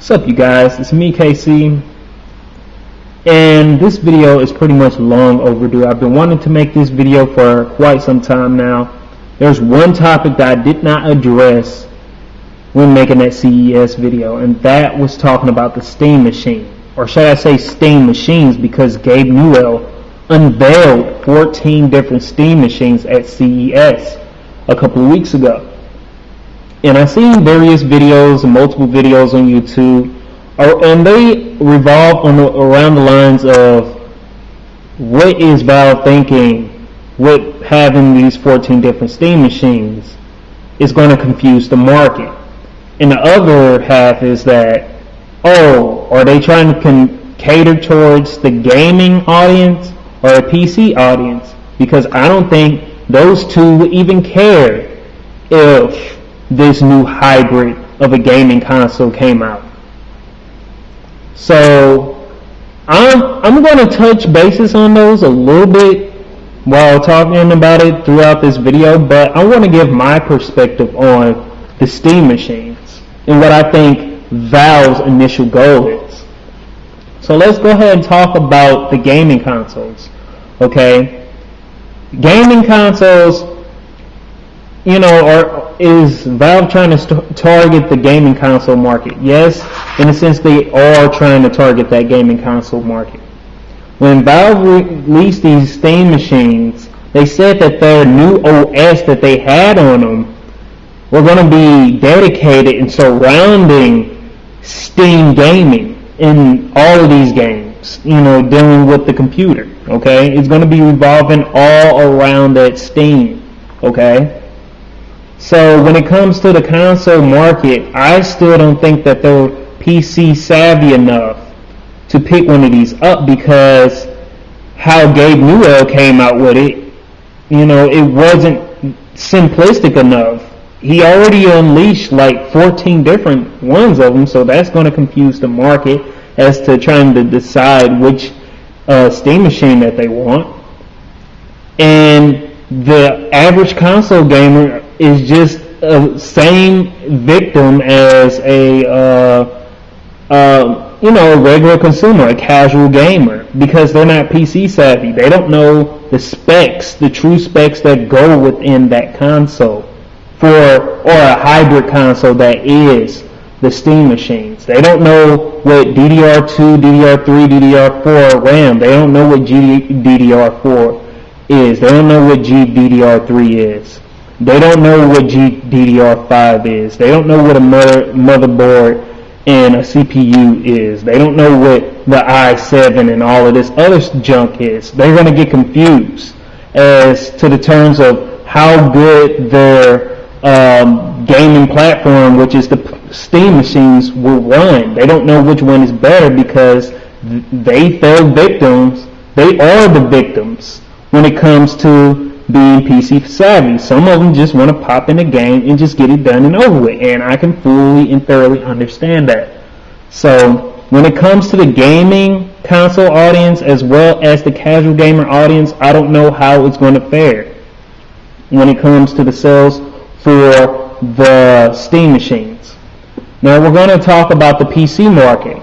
What's up, you guys? It's me, KC, and this video is pretty much long overdue. I've been wanting to make this video for quite some time now. There's one topic that I did not address when making that CES video, and that was talking about the Steam machine, or should I say Steam machines, because Gabe Newell unveiled 14 different Steam machines at CES a couple of weeks ago. And I've seen various videos and multiple videos on YouTube, and they revolve around the lines of what is Valve thinking with having these 14 different Steam machines is going to confuse the market. And the other half is that, are they trying to cater towards the gaming audience or a PC audience? Because I don't think those two would even care if this new hybrid of a gaming console came out. So I'm going to touch bases on those a little bit while talking about it throughout this video, but I want to give my perspective on the Steam machines and what I think Valve's initial goal is. So let's go ahead and talk about the gaming consoles. Okay, gaming consoles, is Valve trying to target the gaming console market? Yes, in a sense they are trying to target that gaming console market. When Valve released these Steam machines, they said that their new OS that they had on them were going to be dedicated and surrounding Steam gaming in all of these games, dealing with the computer, okay? It's going to be revolving all around that Steam, okay? So when it comes to the console market, I still don't think that they're PC savvy enough to pick one of these up, because how Gabe Newell came out with it, it wasn't simplistic enough. He already unleashed like 14 different ones of them, so that's going to confuse the market as to trying to decide which Steam machine that they want. And the average console gamer is just a same victim as a regular consumer, a casual gamer, because they're not PC savvy. They don't know the specs, the true specs that go within that console or a hybrid console that is the Steam machines. They don't know what DDR2, DDR3, DDR4 RAM. They don't know what GDDR4 is. They don't know what GDDR3 is. They don't know what GDDR5 is. They don't know what a motherboard and a CPU is. They don't know what the i7 and all of this other junk is. They're going to get confused as to the terms of how good their gaming platform, which is the Steam machines, will run. They don't know which one is better, because they fell victims. They are the victims when it comes to being PC savvy. Some of them just want to pop in a game and just get it done and over with, and I can fully and thoroughly understand that. So when it comes to the gaming console audience as well as the casual gamer audience, I don't know how it's going to fare when it comes to the sales for the Steam machines. Now we're going to talk about the PC market,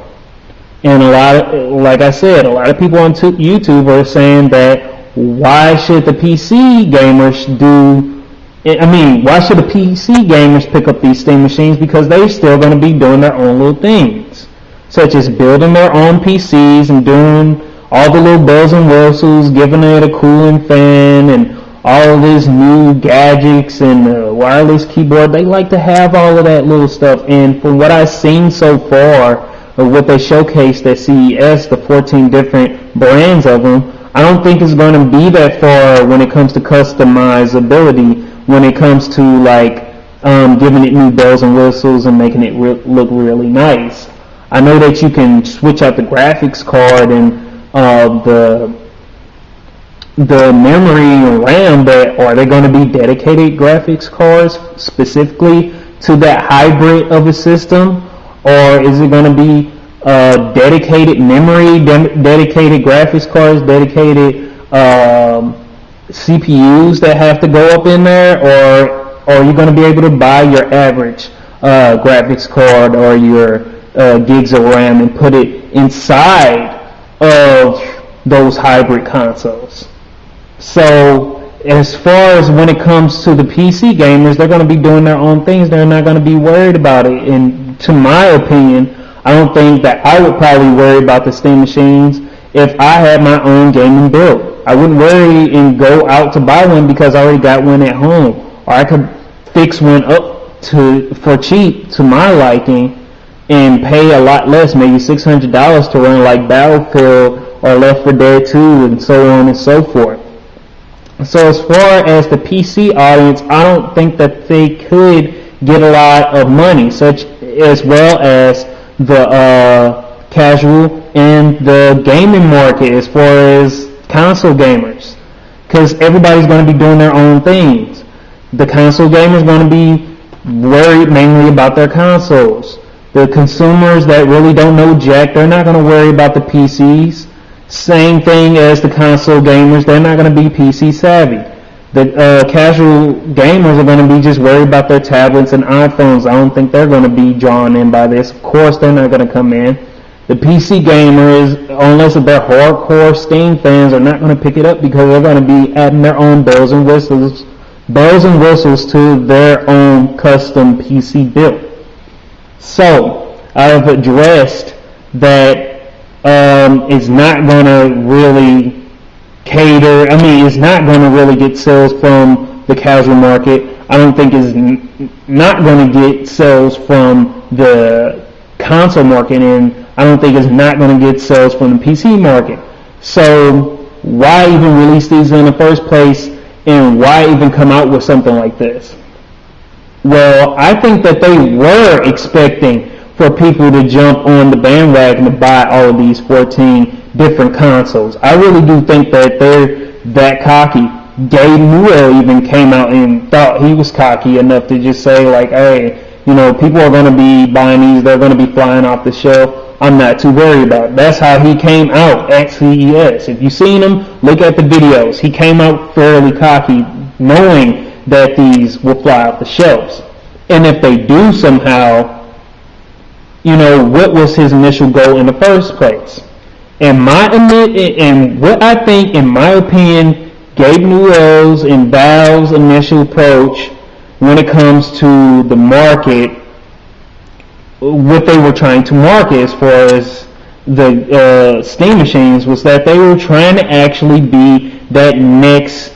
and like I said, a lot of people on YouTube are saying that why should the PC gamers pick up these Steam machines? Because they're still going to be doing their own little things, such as building their own PCs and doing all the little bells and whistles, giving it a cooling fan and all of these new gadgets and wireless keyboard. They like to have all of that little stuff. And from what I've seen so far of what they showcased at CES, the 14 different brands of them, I don't think it's going to be that far when it comes to customizability, when it comes to giving it new bells and whistles and making it look really nice. I know that you can switch out the graphics card and the memory and RAM, but are they going to be dedicated graphics cards specifically to that hybrid of a system, or is it going to be dedicated memory, dedicated graphics cards, dedicated CPUs that have to go up in there, or are you going to be able to buy your average graphics card or your gigs of RAM and put it inside of those hybrid consoles. So as far as when it comes to the PC gamers, they're going to be doing their own things. They're not going to be worried about it. And to my opinion, I don't think that I would probably worry about the Steam machines if I had my own gaming build. I wouldn't worry and go out to buy one because I already got one at home. Or I could fix one up for cheap to my liking and pay a lot less, maybe $600 to run like Battlefield or Left 4 Dead 2 and so on and so forth. So as far as the PC audience, I don't think that they could get a lot of money, such as well as the casual and the gaming market as far as console gamers, because everybody's going to be doing their own things. The console gamers going to be worried mainly about their consoles. The consumers that really don't know jack, they're not going to worry about the PCs. Same thing as the console gamers, they're not going to be PC savvy. The casual gamers are going to be just worried about their tablets and iPhones. I don't think they're going to be drawn in by this. Of course, they're not going to come in. The PC gamers, unless they're hardcore Steam fans, are not going to pick it up because they're going to be adding their own bells and whistles to their own custom PC build. So, I've addressed that it's not going to really cater, it's not going to really get sales from the casual market. I don't think it's not going to get sales from the console market, and I don't think it's not going to get sales from the PC market. So why even release these in the first place, and why even come out with something like this? Well, I think that they were expecting for people to jump on the bandwagon to buy all of these 14 different consoles. I really do think that they're that cocky. Gabe Newell even came out and thought he was cocky enough to just say like, hey, people are going to be buying these, they're going to be flying off the shelf. I'm not too worried about it. That's how he came out at CES. If you've seen him, look at the videos. He came out fairly cocky, knowing that these will fly off the shelves. And if they do somehow, what was his initial goal in the first place? And what I think, in my opinion, Gabe Newell's and Valve's initial approach when it comes to the market, what they were trying to market as far as the Steam machines, was that they were trying to actually be that next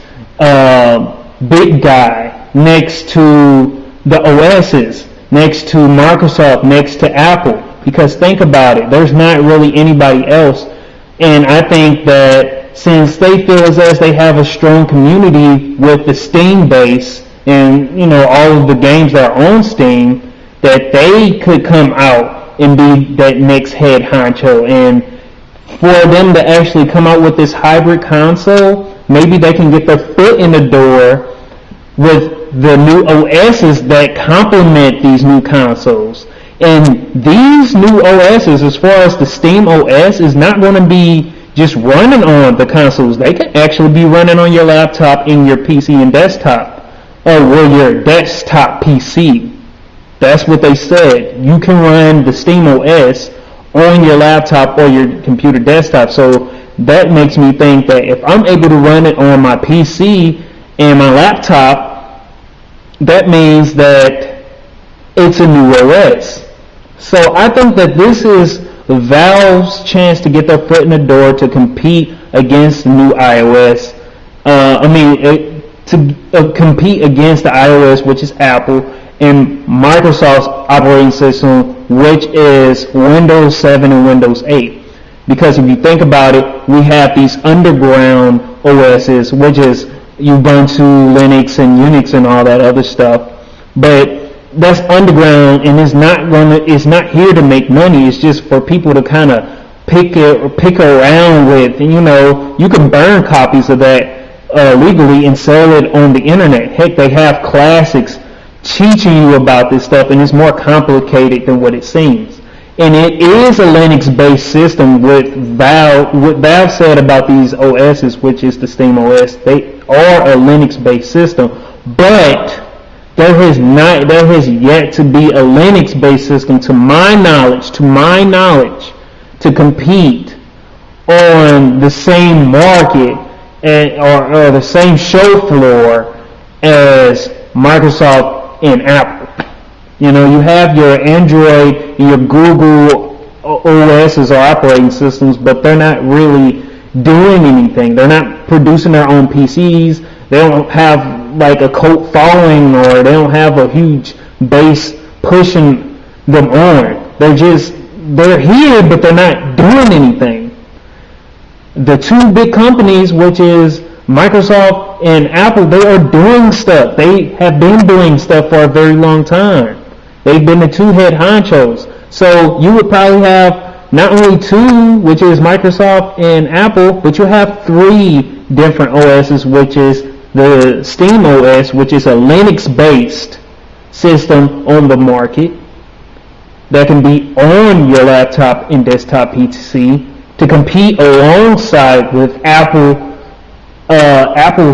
big guy next to the OSs, next to Microsoft, next to Apple. Because think about it, there's not really anybody else. And I think that since they feel as they have a strong community with the Steam base and all of the games that are on Steam, that they could come out and be that next head honcho. And for them to actually come out with this hybrid console, maybe they can get their foot in the door with the new OSs that complement these new consoles. And these new OSs, as far as the Steam OS, is not going to be just running on the consoles. They can actually be running on your laptop, in your PC and desktop, or your desktop PC. That's what they said. You can run the Steam OS on your laptop or your computer desktop. So that makes me think that if I'm able to run it on my PC and my laptop, that means that it's a new OS. So I think that this is Valve's chance to get their foot in the door to compete against the new iOS. To compete against the iOS, which is Apple, and Microsoft's operating system, which is Windows 7 and Windows 8. Because if you think about it, we have these underground OSs, which is Ubuntu, Linux, and Unix, and all that other stuff. But that's underground, and it's not here to make money. It's just for people to kind of pick around with. And you can burn copies of that legally and sell it on the internet. Heck, they have classics teaching you about this stuff, and it's more complicated than what it seems. And it is a Linux-based system. What Valve said about these OSs, which is the Steam OS, they are a Linux-based system, but there has yet to be a Linux-based system, to my knowledge, to compete on the same market or the same show floor as Microsoft and Apple. You know, you have your Android and your Google OSs or operating systems, but they're not really doing anything. They're not producing their own PCs. They don't have like a cult following, or they don't have a huge base pushing them on. They're here, but they're not doing anything. The two big companies, which is Microsoft and Apple, they are doing stuff. They have been doing stuff for a very long time. They've been the two head honchos. So you would probably have not only two, which is Microsoft and Apple, but you have three different OSs, which is the Steam OS, which is a Linux-based system on the market that can be on your laptop and desktop PC to compete alongside with Apple's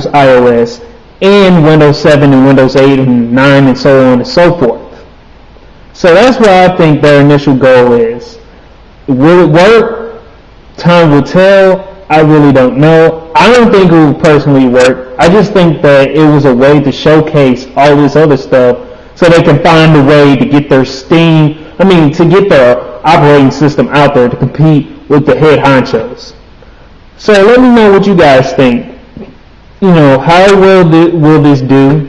iOS and Windows 7 and Windows 8 and 9 and so on and so forth. So that's what I think their initial goal is. Will it work? Time will tell. I really don't know. I don't think it will personally work. I just think that it was a way to showcase all this other stuff so they can find a way to get their to get their operating system out there to compete with the head honchos. So let me know what you guys think. You know, how will this do?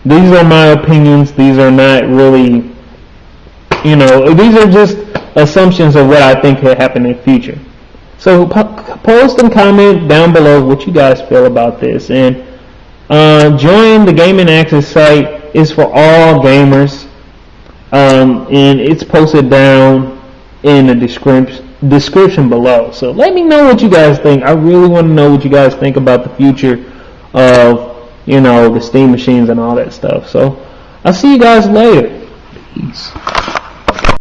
These are my opinions. These are not really, these are just assumptions of what I think could happen in the future. So post and comment down below what you guys feel about this, and join the Gaming Access site. It's for all gamers, and it's posted down in the description below. So let me know what you guys think. I really want to know what you guys think about the future of the Steam machines and all that stuff. So I'll see you guys later.